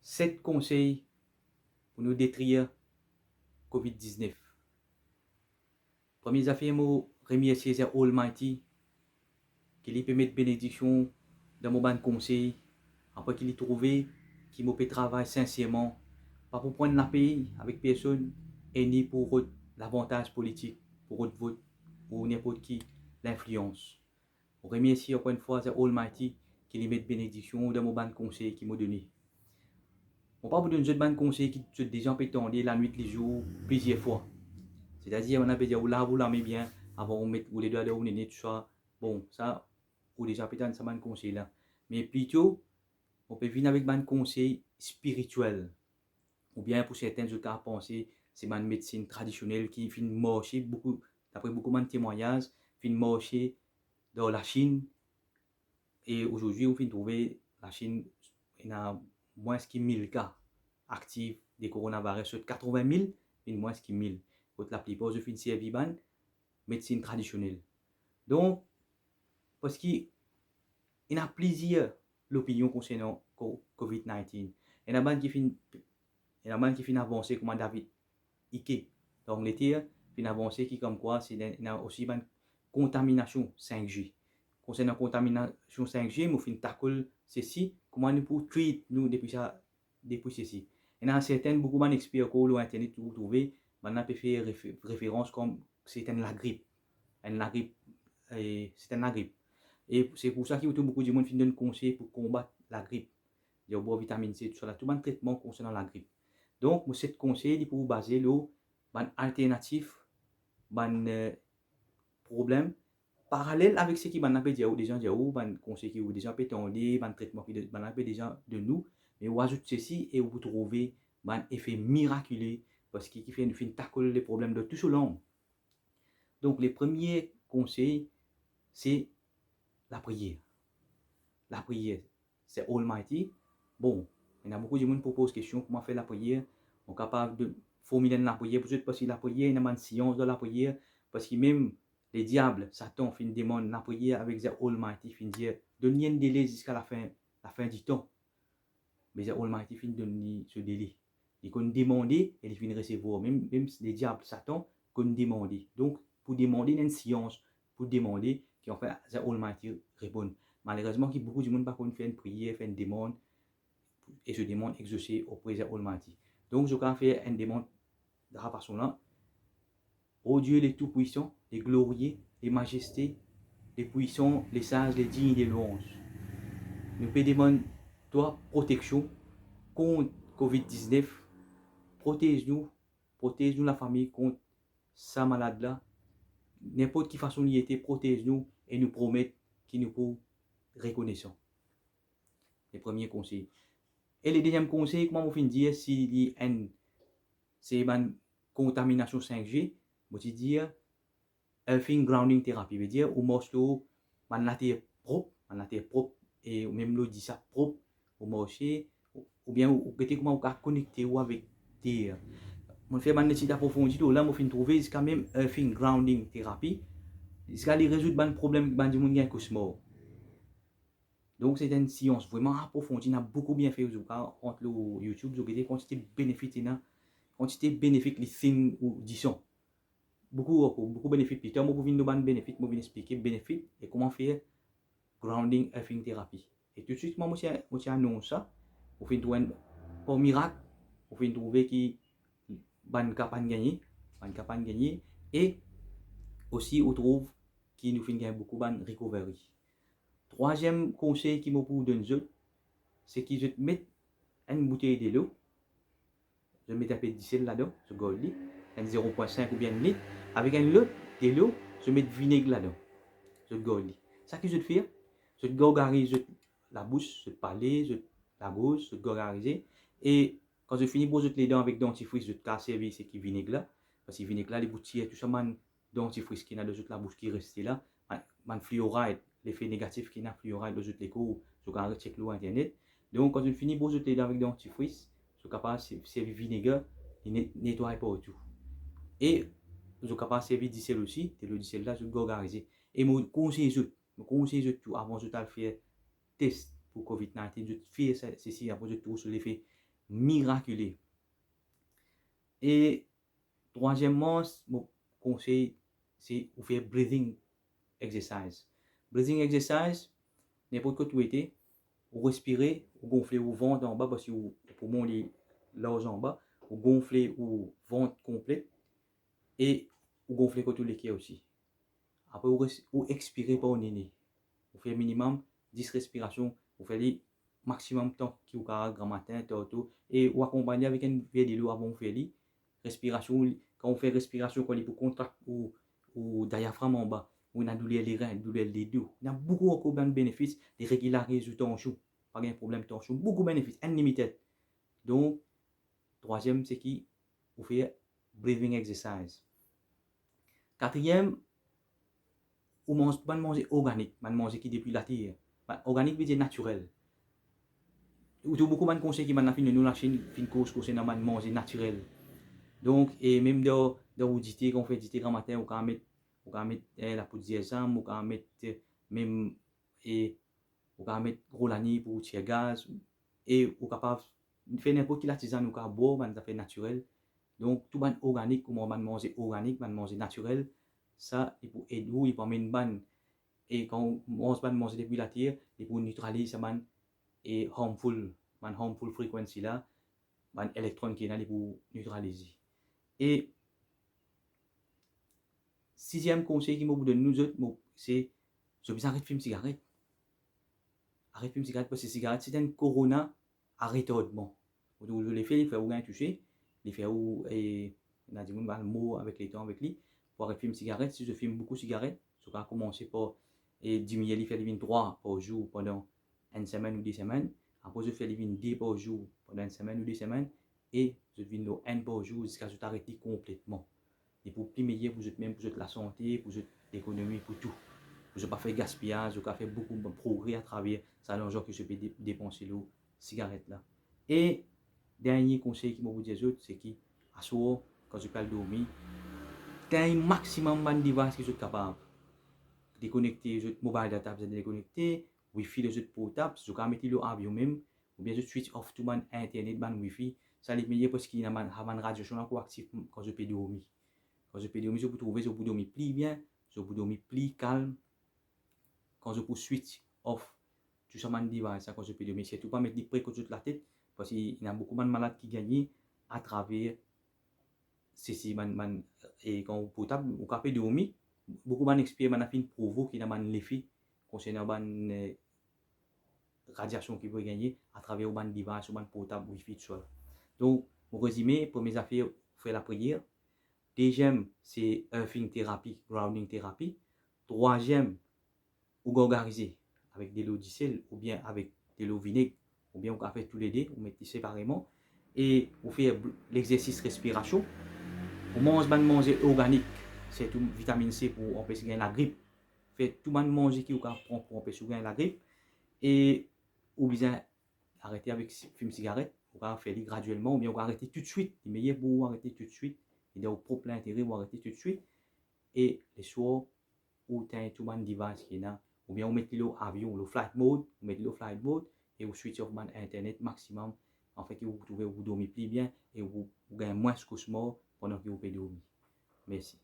7 conseils pour nous détruire COVID-19. Premier affaire, moi remercier the Almighty qui lui permet de bénédiction dans mon ban conseil après qu'il ait trouvé qui m'a fait travail sincèrement pas pour prendre la paix avec personne et ni pour l'avantage politique pour votre vote ou n'importe qui l'influence. Je remercie encore une fois the Almighty qui lui met de bénédiction dans mon ban conseil qui m'a donné. On parle d'une autre bonne conseil qui te déjà peut tendre la nuit, les jours, plusieurs fois. C'est-à-dire, on a peut dire, vous l'avez bien, avant on met les doigts de vous, tout ça. Bon, ça, ou déjà peut-être ça bon conseil là. Mais plutôt, on peut venir avec un conseil spirituel. Ou bien pour certains autres cas, penser, c'est une médecine traditionnelle qui fait marcher beaucoup, d'après beaucoup de témoignages, fait marcher dans la Chine. Et aujourd'hui, on fait trouver la Chine, il y a moins de 1000 cas actifs des coronavirus sur 80 000, il y a moins de 1000. La plupart de fin servir ban médecine traditionnelle. Donc, parce qu'il y a plusieurs opinions concernant COVID-19. Il y a qui fin avancer comme David Icke d'Angleterre, fin avancer qui comme quoi c'est aussi une contamination 5G. Concernant la contamination 5G, nous fin tackle ceci, comment nous pouvons traiter nous depuis ceci. Il y a certains beaucoup d'experts qui ont internet pour trouver, maintenant peut faire référence comme c'est la grippe. C'est la grippe. Et c'est pour ça qu'il y a beaucoup de monde qui donnent conseil pour combattre la grippe. Il y a beaucoup de vitamine C, tout ça, tout un traitement concernant la grippe. Donc, moi, cet conseil est pour baser sur une alternative, un problème parallèle avec ce qui m'a appelé déjà un conseil qui vous déjà pétendé, un traitement qui m'a appelé déjà de nous, mais on ajoute ceci et vous trouvez un effet miraculeux parce qu'il fait une tackle les problèmes de tout ce long. Donc, les premiers conseils, c'est la prière. La prière, c'est Almighty. Bon, il y a beaucoup de gens qui posent question comment faire la prière. On est capable de formuler la prière, peut-être parce que la prière, il y a une science de la prière, parce que même les diables, Satan, fin demande la prière avec the Almighty, fin dire, donne un délai jusqu'à la fin du temps. Mais the Almighty fin donne ce délai. Il qu'on demander et il fin recevoir. Même les diables, Satan, qu'on demander. Donc, pour demander, il y a une science pour demander, qui en fait the Almighty répond. Malheureusement, il y a beaucoup de monde qui faire une prière, faire une demande, et ce demande exaucé auprès de Almighty. Donc, je vais faire une demande de la façon là. Ô Dieu, les tout-puissants, les glorieux, les majestés, les puissants, les sages, les dignes des louanges. Nous peut demander, toi, protection contre COVID-19. Protège-nous la famille contre sa malade là. N'importe quelle façon il était, protège-nous et nous promet qu'il nous peut reconnaissant. Les premiers conseils. Et le deuxième conseil, comment on finit dire si c'est une contamination 5G, on va dire Earthing Grounding Therapy, veut dire, ou marche la terre propre, et même l'eau dit ça propre, ou marcher, ou bien, ou comment on peut connecter avec terre. On fait une étude approfondie, là, on fin trouver quand même Earthing Grounding Therapy, jusqu'à les résoudre un problème que du monde gagne cosmo. Donc, c'est une science vraiment approfondie, on a beaucoup bien fait entre le YouTube, vous avez quantité bénéfique, quantité bénéfique, les signes ou disons. Beaucoup de bénéfices. Puis, moi, vous venez de bénéfices, vous venez expliquer bénéfices et comment faire grounding earthing thérapie. Et tout de suite, moi, je annonce ça. Vous venez trouver, par miracle, vous venez trouver qui ban campagne gagnée, et aussi, on trouve qui nous fait gagner beaucoup de recovery. Troisième conseil qui me pour donner, c'est qu'ils je mettent une bouteille de l'eau. Je mets un peu de diesel là-dedans, je gold, un 0,5 ou bien 1 litre, avec un lot de l'eau, je mets de vinaigre là-dedans, je gold. Ça que je fais, je gargarise la bouche, je parler, la bouche, je gargarise, et quand je finis poser les dents avec dentifrice, je casse ce qui vinaigre là, parce que vinaigre là, les boutilles, tout ça, man dentifrice qui n'a de la bouche qui reste là, man fluoride, l'effet négatif qui n'a fluoride de les cours, je garde check l'eau internet. Donc quand je finis poser les dents avec dentifrice, je suis capable de servir vinaigre et nettoyer partout. Et je suis capable de servir diesel aussi, et le diesel là, je gargarise. Et je conseille tout avant de faire test pour COVID-19, je fais ceci avant de tout sur l'effet miraculeux. Et troisièmement, mon conseil, c'est de faire breathing exercise. Breathing exercise, n'importe quoi tu étais, vous respirez, vous gonflez au ventre en bas parce que le poumon est large en bas, vous gonflez au ventre complet et vous gonflez quand les quais aussi. Après, vous expirez par le nez. Vous faites minimum 10 respirations, vous faites le maximum de temps qui vous a grand matin, tout, et vous accompagnez avec un verre de l'eau avant de faire les respiration. Quand on fait respiration, quand il est pour contact ou diaphragme en bas, on a douleur les reins, douleur les dos. Il y a beaucoup encore de bénéfices de régulariser le tension. Pas de problème de tension, beaucoup de bénéfices, unlimited. Donc, troisième, c'est qui vous faites breathing exercise. Quatrième, vous mangez pas de manger organique, pas de manger qui depuis la terre. Organique veut dire naturel. Ou tout beaucoup de conseils qui m'ont fait nous lâcher une course concernant manger naturel. Donc, et même dans vous dites qu'on fait diété grand matin, on peut mettre la poudre de sésame, on peut mettre même et on peut mettre Rolani pour tirer gaz et on capable de faire n'importe quelle tisane, on peut boire, man ça fait naturel. Donc tout ban organique, comment man manger organique, man manger naturel, ça il peut aider vous, il peut amener ban et quand on se manger depuis la terre, il peut neutraliser ça man et harmful frequency là, man électron qui est là pour neutraliser. Et sixième conseil qui m'a donné nous autres, c'est je vous arrête de fumer cigarette. Arrête de fumer cigarette parce que cigarette c'est un corona à retardement. Vous les faire, il faut vous toucher, il fait où et on a dit le mot avec les temps avec lui pour arrêter de fumer cigarette. Si je fume beaucoup de cigarettes, je vais commencer par diminuer les faire 3 par jour pendant une semaine ou 2 semaines. Après je fais les 2 par jour pendant une semaine ou 2 semaines et je vais 1 par jour jusqu'à ce que j'arrête complètement. Et pour plus meilleur pour même pour la santé, pour l'économie, pour tout. Je n'ai pas fait gaspillage, je n'ai fait beaucoup de progrès à travers ça, l'argent que je peux dépenser les cigarettes là. Et dernier conseil qui m'a vous dire c'est qu'à soir, quand je parle dormir, tu as un maximum de devices que je suis capable de déconnecter, je mobile data, vous êtes déconnecté, Wi-Fi de votre portable, je peux mettre le avion même, ou bien je switch off tout mon internet, mon Wi-Fi, ça est meilleur parce qu'il y a une radiation encore active quand je peux dormir. Quand je peux dormir, je peux trouver, je peux dormir plus bien, je peux dormir plus calme. Quand je peux switch off tout ça, man device, quand je peux dormir, c'est tout pas mettre des près contre la tête, parce qu'il y a beaucoup de malades qui gagnent à travers ceci, et quand vous portable, vous pouvez dormir, beaucoup de experts ont fait une provo qui a l'effet concernant la radiation qui peut gagner à travers le device, le portable, Wi-Fi, tout ça. Donc, pour résumer, pour mes affaires, faire la prière. Deuxième, c'est earthing thérapie, grounding thérapie. Troisième, ou gargariser avec de l'eau d'icelle ou bien avec de l'eau vinaigre, ou bien on peut faire tous les deux, on met séparément. Et on fait l'exercice respiration. On mange manger organique, c'est tout vitamine C pour empêcher la grippe. Fait tout manger qui on prend pour empêcher la grippe. Et ou bien arrêter avec fume cigarette, on va faire graduellement, ou bien on va arrêter tout de suite. Il est meilleur pour arrêter tout de suite. Il y a au propre intérêt pour arrêter tout de suite. Et les soirs, où tu as tout le device qui est là, ou bien on met le avion, le flight mode, on met le flight mode et on switch off internet maximum, en fait que vous pouvez vous dormir plus bien et vous gagnez moins de cauchemars pendant que vous pouvez dormir. Merci.